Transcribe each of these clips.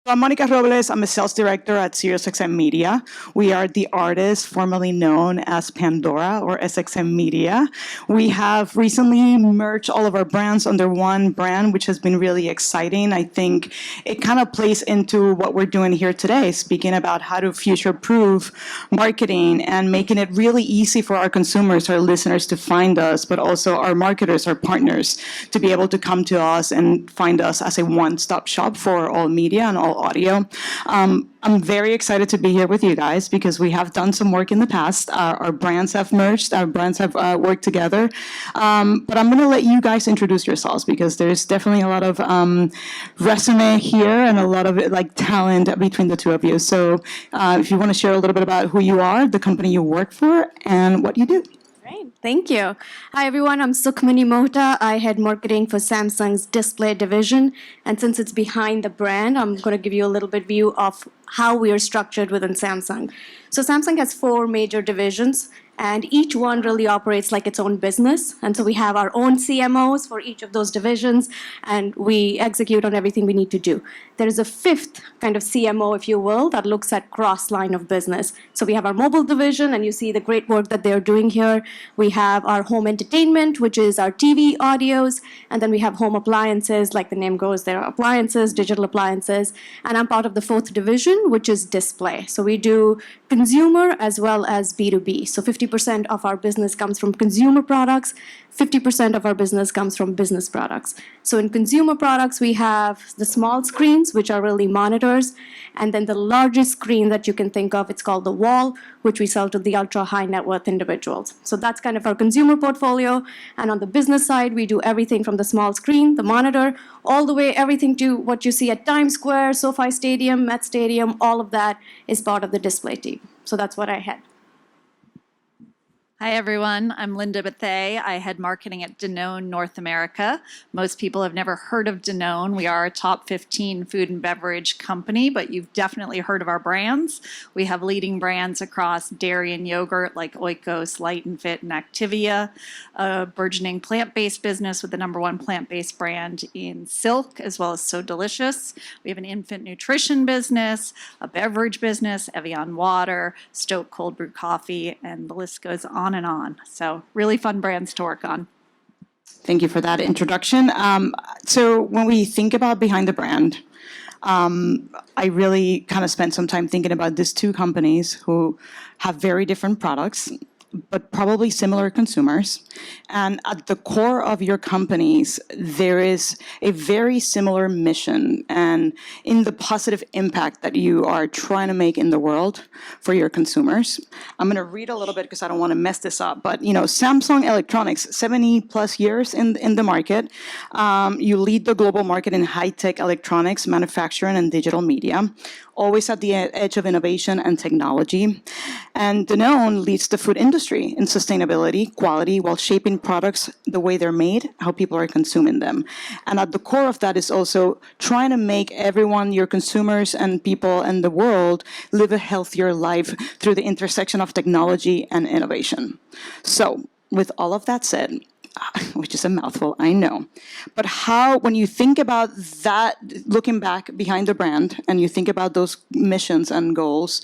I'm Monica Robles. I'm a sales director at SiriusXM Media. We are the artist formerly known as Pandora or SXM Media. We have recently merged all of our brands under one brand, which has been really exciting. I think it kind of plays into what we're doing here today, speaking about how to future-proof marketing and making it really easy for our consumers, our listeners to find us, but also our marketers, our partners, to be able to come to us and find us as a one-stop shop for all media and all audio. I'm very excited to be here with you guys because we have done some work in the past. Our brands have merged, our brands have worked together. But I'm going to let you guys introduce yourselves because there's definitely a lot of resume here and a lot of talent between the two of you. So if you want to share a little bit about who you are, the company you work for, and what you do. Great, thank you. Hi everyone, I'm Sukhmani Mohta. I head marketing for Samsung's display division. And since it's behind the brand, I'm going to give you a little bit view of how we are structured within Samsung. So Samsung has 4 major divisions, and each one really operates like its own business. And so we have our own CMOs for each of those divisions, and we execute on everything we need to do. There is a 5th kind of CMO, if you will, that looks at cross-line of business. So we have our mobile division, and you see the great work that they're doing here. We have our home entertainment, which is our TV audios, and then we have home appliances, like the name goes, there are appliances, digital appliances, and I'm part of the 4th division, which is display. So we do consumer as well as B2B. So 50% of our business comes from consumer products, 50% of our business comes from business products. So in consumer products, we have the small screens, which are really monitors, and then the largest screen that you can think of, it's called the wall, which we sell to the ultra high net worth individuals. So that's kind of our consumer portfolio. And on the business side, we do everything from the small screen, the monitor, all the way everything to what you see at Times Square, SoFi Stadium, Met Stadium, all of that is part of the display team. So that's what I had. Hi, everyone. I'm Linda Bethea. I head marketing at Danone North America. Most people have never heard of Danone. We are a top 15 food and beverage company, but you've definitely heard of our brands. We have leading brands across dairy and yogurt like Oikos, Light and Fit, and Activia, a burgeoning plant-based business with the #1 plant-based brand in Silk, as well as So Delicious. We have an infant nutrition business, a beverage business, Evian Water, Stoke Cold Brew Coffee, and the list goes on and on. So really fun brands to work on. Thank you for that introduction. So when we think about behind the brand, I really kind of spent some time thinking about these two companies who have very different products, but probably similar consumers. And at the core of your companies, there is a very similar mission and in the positive impact that you are trying to make in the world for your consumers. I'm going to read a little bit because I don't want to mess this up, but Samsung Electronics, 70 plus years in the market. You lead the global market in high-tech electronics, manufacturing, and digital media, always at the edge of innovation and technology. And Danone leads the food industry in sustainability, quality, while shaping products the way they're made, how people are consuming them. And at the core of that is also trying to make everyone, your consumers and people in the world, live a healthier life through the intersection of technology and innovation. So with all of that said, which is a mouthful, I know. But when you think about that, looking back behind the brand, and you think about those missions and goals,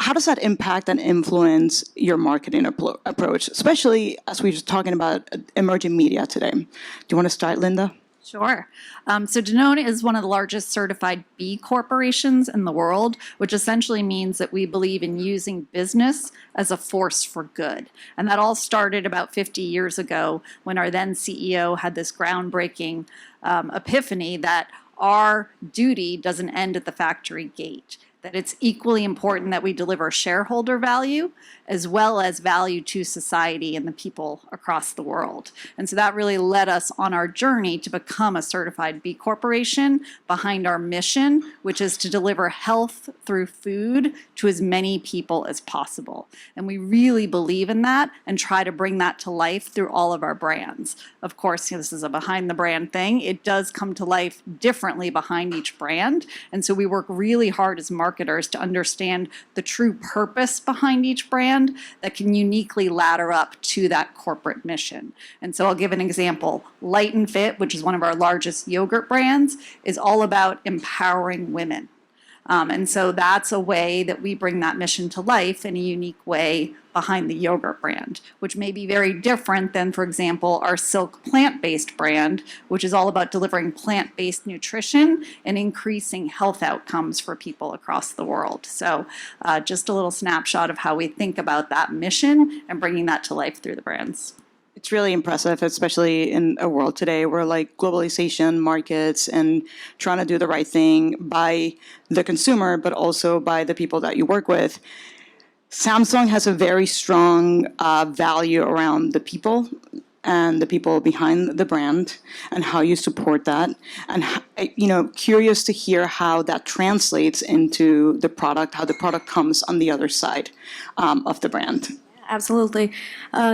how does that impact and influence your marketing approach, especially as we're talking about emerging media today? Do you want to start, Linda? Sure. So Danone is one of the largest certified B corporations in the world, which essentially means that we believe in using business as a force for good. And that all started about 50 years ago when our then CEO had this groundbreaking epiphany that our duty doesn't end at the factory gate, that it's equally important that we deliver shareholder value as well as value to society and the people across the world. And so that really led us on our journey to become a certified B Corporation behind our mission, which is to deliver health through food to as many people as possible. And we really believe in that and try to bring that to life through all of our brands. Of course, this is a behind the brand thing. It does come to life differently behind each brand. And so we work really hard as marketers marketers to understand the true purpose behind each brand that can uniquely ladder up to that corporate mission. And so I'll give an example. Light and Fit, which is one of our largest yogurt brands, is all about empowering women. And so that's a way that we bring that mission to life in a unique way behind the yogurt brand, which may be very different than, for example, our Silk plant-based brand, which is all about delivering plant-based nutrition and increasing health outcomes for people across the world. So just a little snapshot of how we think about that mission and bringing that to life through the brands. It's really impressive, especially in a world today where like globalization, markets, and trying to do the right thing by the consumer, but also by the people that you work with. Samsung has a very strong value around the people and the people behind the brand and how you support that. And, curious to hear how that translates into the product, how the product comes on the other side of the brand. Absolutely.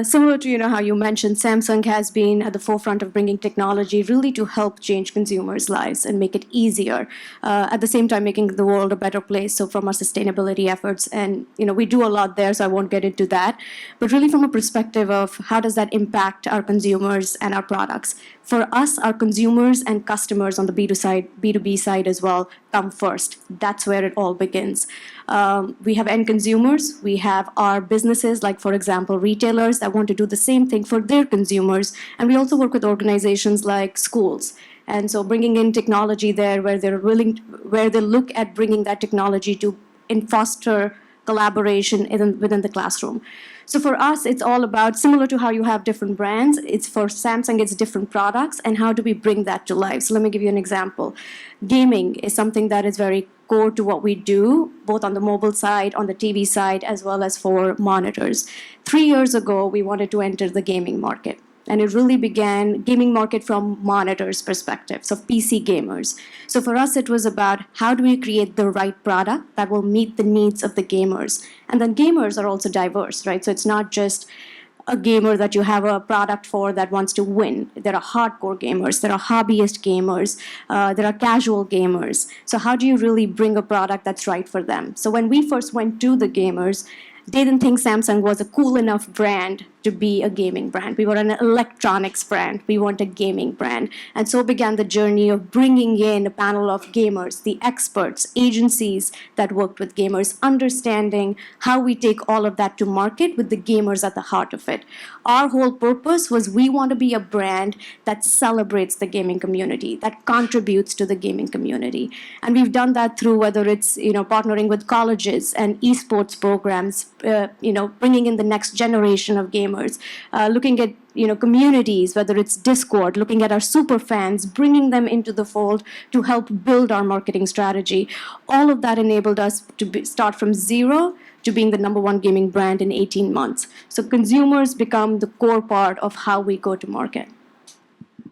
Similar to how you mentioned, Samsung has been at the forefront of bringing technology really to help change consumers' lives and make it easier. At the same time, making the world a better place. So from our sustainability efforts, and we do a lot there, so I won't get into that. But really from a perspective of how does that impact our consumers and our products. For us, our consumers and customers on the B2B side as well come first. That's where it all begins. We have end consumers. We have our businesses, like, for example, retailers that want to do the same thing for their consumers. And we also work with organizations like schools. And so bringing in technology there where they look at bringing that technology to foster collaboration within the classroom. So for us, it's all about, similar to how you have different brands, it's for Samsung, it's different products, and how do we bring that to life? So let me give you an example. Gaming is something that is very core to what we do, both on the mobile side, on the TV side, as well as for monitors. 3 years ago, we wanted to enter the gaming market. And it really began gaming market from monitors' perspective, so PC gamers. So for us, it was about how do we create the right product that will meet the needs of the gamers. And then gamers are also diverse, right? So it's not just a gamer that you have a product for that wants to win. There are hardcore gamers, there are hobbyist gamers, there are casual gamers. So how do you really bring a product that's right for them? So when we first went to the gamers, they didn't think Samsung was a cool enough brand to be a gaming brand. We were an electronics brand. We want a gaming brand. And so began the journey of bringing in a panel of gamers, the experts, agencies that worked with gamers, understanding how we take all of that to market with the gamers at the heart of it. Our whole purpose was we want to be a brand that celebrates the gaming community, that contributes to the gaming community. And we've done that through whether it's partnering with colleges and esports programs, bringing in the next generation of gamers, looking at communities, whether it's Discord, looking at our super fans, bringing them into the fold to help build our marketing strategy. All of that enabled us to start from zero to being the number one gaming brand in 18 months. So consumers become the core part of how we go to market.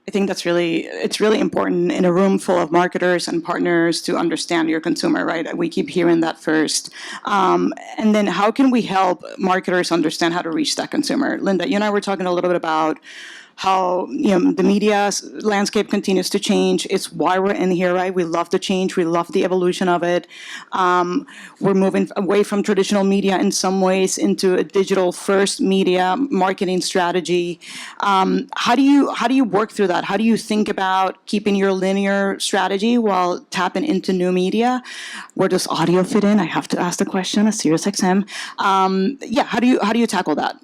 I think it's really important in a room full of marketers and partners to understand your consumer, right? We keep hearing that first. And then how can we help marketers understand how to reach that consumer? Linda, you and I were talking a little bit about how the media landscape continues to change. It's why we're in here, right? We love the change. We love the evolution of it. We're moving away from traditional media in some ways into a digital-first media marketing strategy. How do you work through that? How do you think about keeping your linear strategy while tapping into new media? Where does audio fit in? I have to ask the question at SiriusXM. How do you tackle that?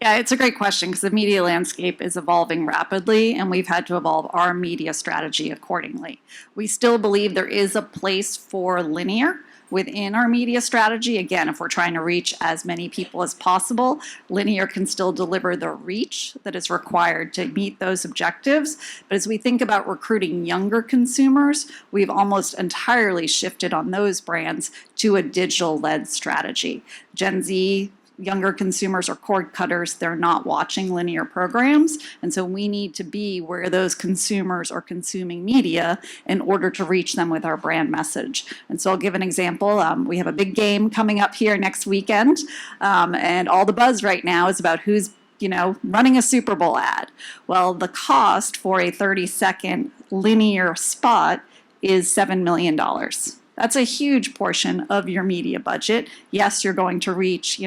Yeah, it's a great question because the media landscape is evolving rapidly and we've had to evolve our media strategy accordingly. We still believe there is a place for linear within our media strategy. Again, if we're trying to reach as many people as possible, linear can still deliver the reach that is required to meet those objectives. But as we think about recruiting younger consumers, we've almost entirely shifted on those brands to a digital-led strategy. Gen Z, younger consumers are cord cutters. They're not watching linear programs. And so we need to be where those consumers are consuming media in order to reach them with our brand message. And so I'll give an example. We have a big game coming up here next weekend. And all the buzz right now is about who's running a Super Bowl ad. Well, the cost for a 30-second linear spot is $7 million. That's a huge portion of your media budget. Yes, you're going to reach,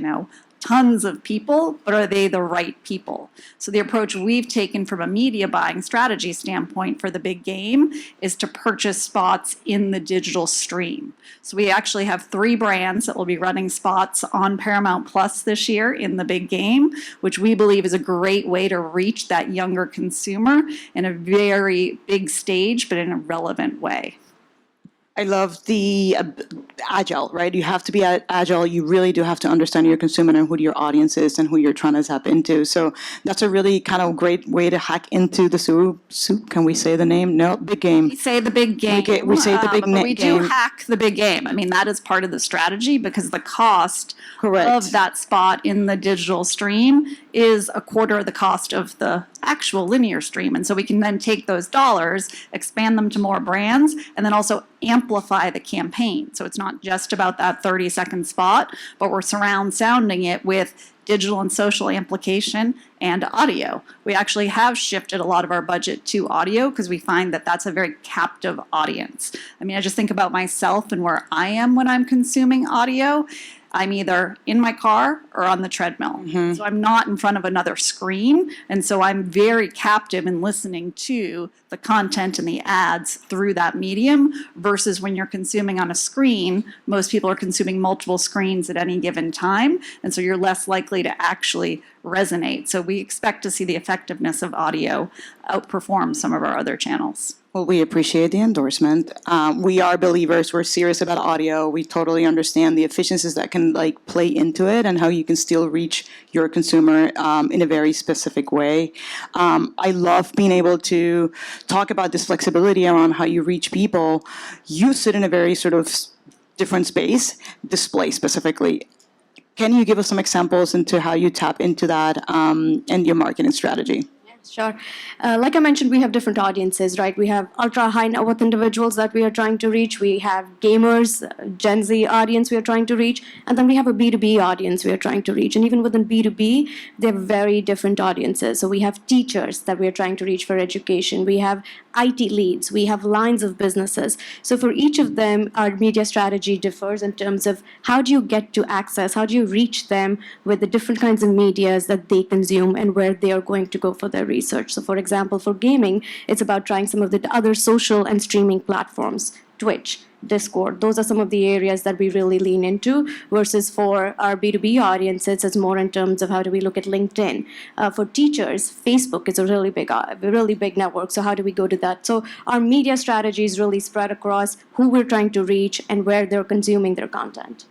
tons of people, but are they the right people? So the approach we've taken from a media buying strategy standpoint for the big game is to purchase spots in the digital stream. So we actually have 3 brands that will be running spots on Paramount Plus this year in the big game, which we believe is a great way to reach that younger consumer in a very big stage, but in a relevant way. I love the agile, right? You have to be agile. You really do have to understand your consumer and who your audience is and who you're trying to tap into. So that's a really kind of great way to hack into the soup. Can we say the name? No, big game. We say the big game. We say the big but we do game. hack the big game. I mean, that is part of the strategy because the cost Correct. of that spot in the digital stream is a quarter of the cost of the actual linear stream. And so we can then take those dollars, expand them to more brands, and then also amplify the campaign. So it's not just about that 30-second spot, but we're surround sounding it with digital and social amplification and audio. We actually have shifted a lot of our budget to audio because we find that that's a very captive audience. I mean, I just think about myself and where I am when I'm consuming audio. I'm either in my car or on the treadmill. Mm-hmm. So I'm not in front of another screen. And so I'm very captive in listening to the content and the ads through that medium versus when you're consuming on a screen, most people are consuming multiple screens at any given time. And so you're less likely to actually resonate. So we expect to see the effectiveness of audio outperform some of our other channels. Well, we appreciate the endorsement. We are believers. We're serious about audio. We totally understand the efficiencies that can play into it and how you can still reach your consumer in a very specific way. I love being able to talk about this flexibility around how you reach people. You sit in a very sort of different space, display specifically. Can you give us some examples into how you tap into that and your marketing strategy? Sure. Like I mentioned, we have different audiences, right? We have ultra high net worth individuals that we are trying to reach. We have gamers, Gen Z audience we are trying to reach. And then we have a B2B audience we are trying to reach. And even within B2B, they have very different audiences. So we have teachers that we are trying to reach for education. We have IT leads. We have lines of businesses. So for each of them, our media strategy differs in terms of how do you get to access, how do you reach them with the different kinds of medias that they consume and where they are going to go for their research. So for example, for gaming, it's about trying some of the other social and streaming platforms, Twitch, Discord. Those are some of the areas that we really lean into, versus for our B2B audiences, it's more in terms of how do we look at LinkedIn. For teachers, Facebook is a really big network. So how do we go to that? So our media strategy is really spread across who we're trying to reach and where they're consuming their content.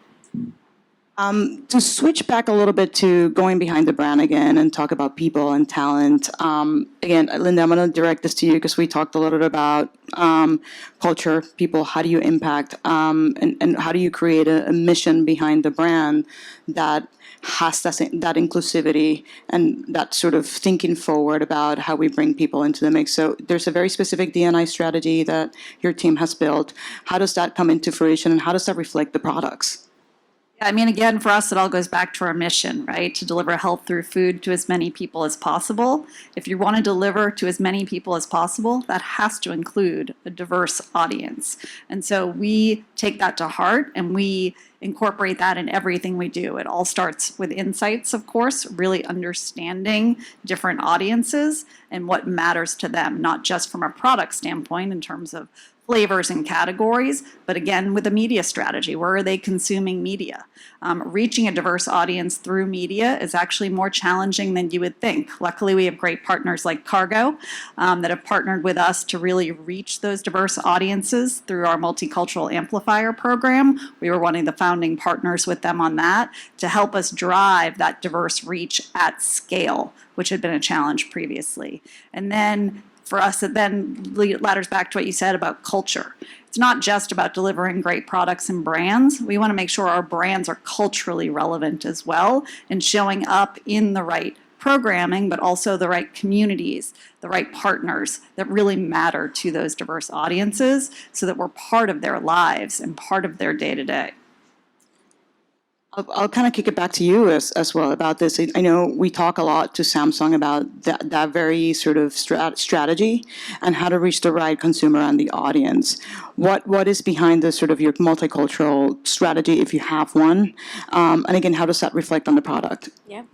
To switch back a little bit to going behind the brand again and talk about people and talent. Again, Linda, I'm going to direct this to you because we talked a little bit about culture, people, how do you impact, and how do you create a mission behind the brand that has that inclusivity and that sort of thinking forward about how we bring people into the mix. So there's a very specific D&I strategy that your team has built. How does that come into fruition and how does that reflect the products? I mean, again, for us, it all goes back to our mission, right? To deliver health through food to as many people as possible. If you want to deliver to as many people as possible, that has to include a diverse audience. And so we take that to heart and we incorporate that in everything we do. It all starts with insights, of course, really understanding different audiences and what matters to them, not just from a product standpoint in terms of flavors and categories, but again, with a media strategy, where are they consuming media? Reaching a diverse audience through media is actually more challenging than you would think. Luckily, we have great partners like Cargo that have partnered with us to really reach those diverse audiences through our Multicultural Amplifier program. We were one of the founding partners with them on that to help us drive that diverse reach at scale, which had been a challenge previously. And then for us, it then ladders back to what you said about culture. It's not just about delivering great products and brands. We want to make sure our brands are culturally relevant as well and showing up in the right programming, but also the right communities, the right partners that really matter to those diverse audiences so that we're part of their lives and part of their day-to-day. I'll kind of kick it back to you as well about this. I know we talk a lot to Samsung about that very sort of strategy and how to reach the right consumer and the audience. What is behind this sort of your multicultural strategy, if you have one? And again, how does that reflect on the product? Yeah.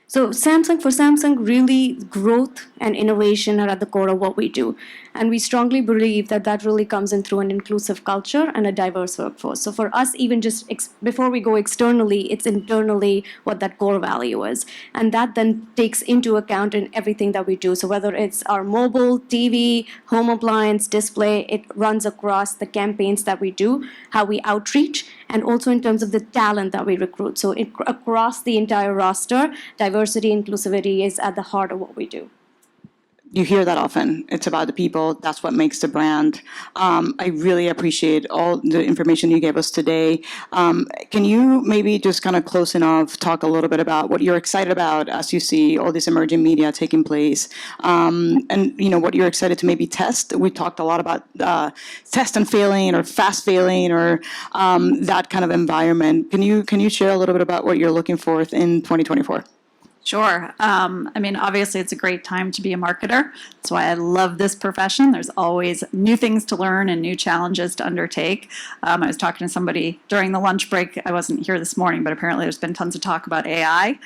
So for Samsung, really growth and innovation are at the core of what we do. And we strongly believe that that really comes in through an inclusive culture and a diverse workforce. So for us, even just before we go externally, it's internally what that core value is. And that then takes into account in everything that we do. So whether it's our mobile, TV, home appliance, display, it runs across the campaigns that we do, how we outreach, and also in terms of the talent that we recruit. So across the entire roster, diversity, inclusivity is at the heart of what we do. You hear that often. It's about the people. That's what makes the brand. I really appreciate all the information you gave us today. Can you maybe just kind of close enough talk a little bit about what you're excited about as you see all this emerging media taking place, and what you're excited to maybe test? We talked a lot about test and failing or fast failing or that kind of environment. Can you share a little bit about what you're looking for in 2024? Sure. Obviously, it's a great time to be a marketer. That's why I love this profession. There's always new things to learn and new challenges to undertake. I was talking to somebody during the lunch break. I wasn't here this morning, but apparently there's been tons of talk about AI,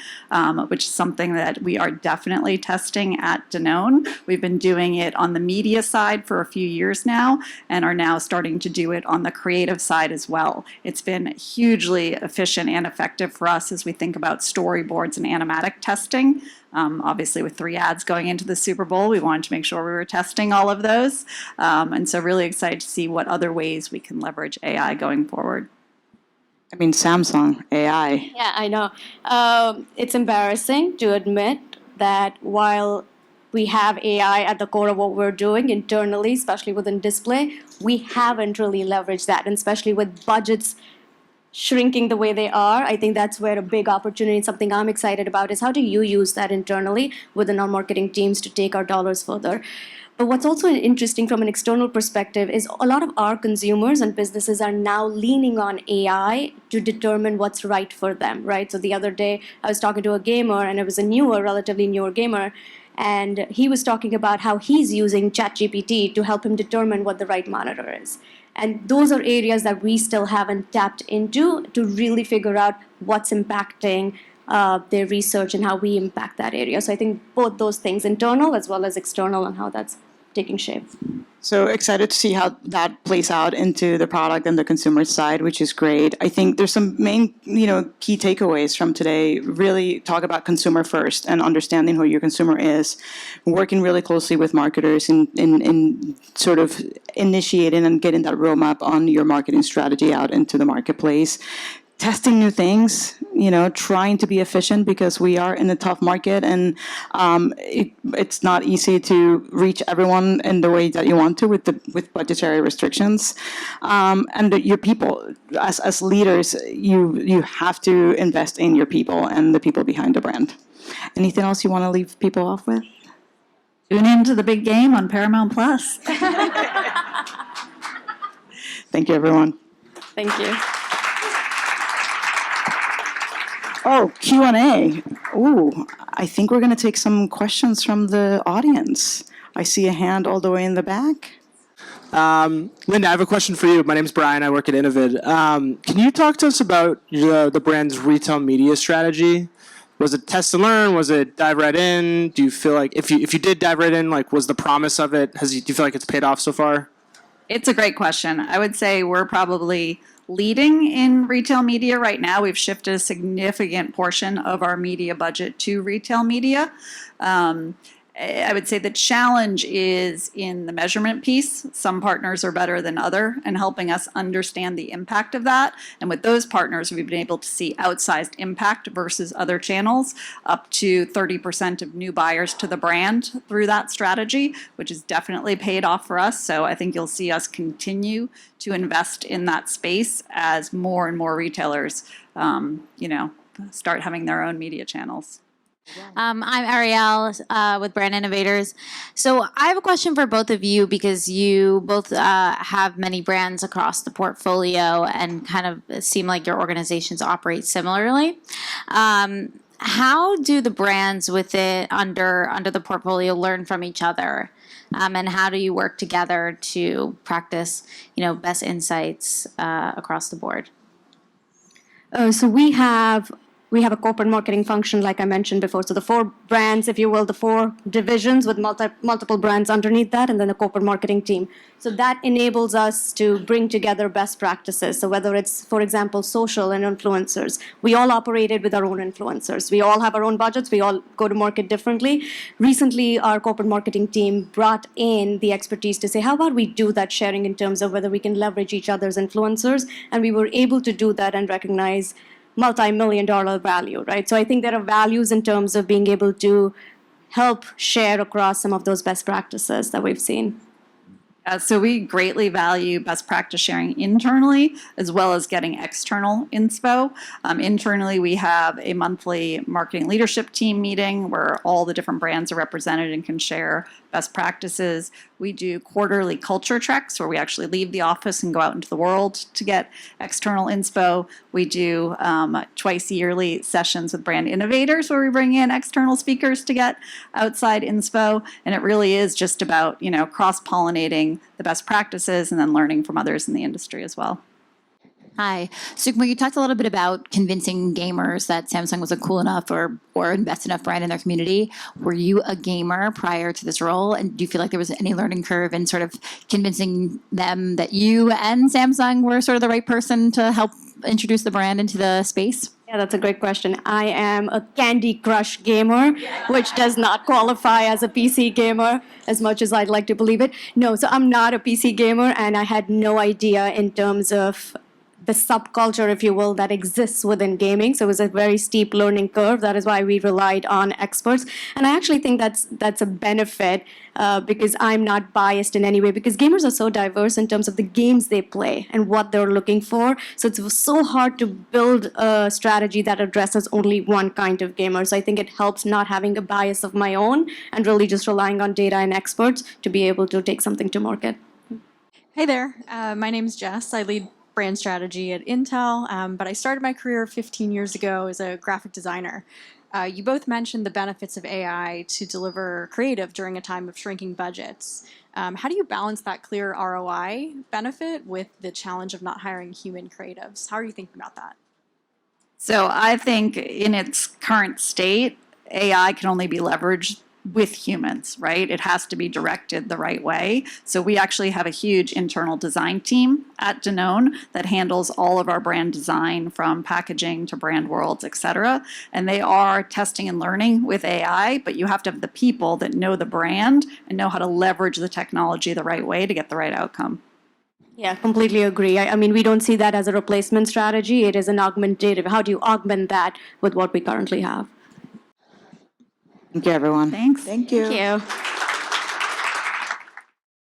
which is something that we are definitely testing at Danone. We've been doing it on the media side for a few years now and are now starting to do it on the creative side as well. It's been hugely efficient and effective for us as we think about storyboards and animatic testing. Obviously, with 3 ads going into the Super Bowl, we wanted to make sure we were testing all of those. And so really excited to see what other ways we can leverage AI going forward. Samsung, AI. Yeah, I know. It's embarrassing to admit that while we have AI at the core of what we're doing internally, especially within display, we haven't really leveraged that, and especially with budgets shrinking the way they are. I think that's where a big opportunity, something I'm excited about, is how do you use that internally within our marketing teams to take our dollars further. But what's also interesting from an external perspective is a lot of our consumers and businesses are now leaning on AI to determine what's right for them, right? So the other day I was talking to a gamer, and it was relatively newer gamer, and he was talking about how he's using ChatGPT to help him determine what the right monitor is. And those are areas that we still haven't tapped into to really figure out what's impacting their research and how we impact that area. So I think both those things, internal as well as external, and how that's taking shape. So excited to see how that plays out into the product and the consumer side, which is great. I think there's some main, key takeaways from today. Really talk about consumer first and understanding who your consumer is, working really closely with marketers in sort of initiating and getting that roadmap on your marketing strategy out into the marketplace. Testing new things, trying to be efficient because we are in a tough market and it's not easy to reach everyone in the way that you want to with budgetary restrictions. And your people, as leaders, you have to invest in your people and the people behind the brand. Anything else you want to leave people off with? Tune into the big game on Paramount Plus. Thank you, everyone. Thank you. Oh, Q&A. Ooh, I think we're going to take some questions from the audience. I see a hand all the way in the back. Linda, I have a question for you. My name's Brian. I work at Innovators. Can you talk to us about the brand's retail media strategy? Was it test and learn? Was it dive right in? Do you feel like if you did dive right in, was the promise of it? Do you feel like it's paid off so far? It's a great question. I would say we're probably leading in retail media right now. We've shifted a significant portion of our media budget to retail media. I would say the challenge is in the measurement piece. Some partners are better than other in helping us understand the impact of that. And with those partners, we've been able to see outsized impact versus other channels, up to 30% of new buyers to the brand through that strategy, which has definitely paid off for us. So I think you'll see us continue to invest in that space as more and more retailers, start having their own media channels. I'm Ariel with Brand Innovators. So I have a question for both of you because you both have many brands across the portfolio and kind of seem like your organizations operate similarly. How do the brands within under the portfolio learn from each other? And how do you work together to practice, best insights across the board? So we have a corporate marketing function, like I mentioned before. So the 4 brands, if you will, the 4 divisions with multiple brands underneath that, and then a corporate marketing team. So that enables us to bring together best practices. So whether it's, for example, social and influencers, we all operated with our own influencers. We all have our own budgets. We all go to market differently. Recently, our corporate marketing team brought in the expertise to say, how about we do that sharing in terms of whether we can leverage each other's influencers? And we were able to do that and recognize multi-million-dollar value, right? So I think there are values in terms of being able to help share across some of those best practices that we've seen. So we greatly value best practice sharing internally as well as getting external inspo. Internally, we have a monthly marketing leadership team meeting where all the different brands are represented and can share best practices. We do quarterly culture treks where we actually leave the office and go out into the world to get external inspo. We do twice yearly sessions with brand innovators where we bring in external speakers to get outside inspo. And it really is just about, cross-pollinating the best practices and then learning from others in the industry as well. Hi. Sukhmani, you talked a little bit about convincing gamers that Samsung was a cool enough or best enough brand in their community. Were you a gamer prior to this role? And do you feel like there was any learning curve in sort of convincing them that you and Samsung were sort of the right person to help introduce the brand into the space? Yeah, that's a great question. I am a Candy Crush gamer, which does not qualify as a PC gamer as much as I'd like to believe it. No, so I'm not a PC gamer, and I had no idea in terms of the subculture, if you will, that exists within gaming. So it was a very steep learning curve. That is why we relied on experts. And I actually think that's a benefit because I'm not biased in any way, because gamers are so diverse in terms of the games they play and what they're looking for. So it's so hard to build a strategy that addresses only one kind of gamer. So I think it helps not having a bias of my own and really just relying on data and experts to be able to take something to market. Hey there, my name is Jess. I lead brand strategy at Intel, but I started my career 15 years ago as a graphic designer. You both mentioned the benefits of AI to deliver creative during a time of shrinking budgets. How do you balance that clear ROI benefit with the challenge of not hiring human creatives? How are you thinking about that? So I think in its current state, AI can only be leveraged with humans, right? It has to be directed the right way. So we actually have a huge internal design team at Danone that handles all of our brand design from packaging to brand worlds, et cetera. And they are testing and learning with AI, but you have to have the people that know the brand and know how to leverage the technology the right way to get the right outcome. Yeah, completely agree. I mean, we don't see that as a replacement strategy. It is an augmentative. How do you augment that with what we currently have? Thank you, everyone. Thanks. Thank you. Thank you.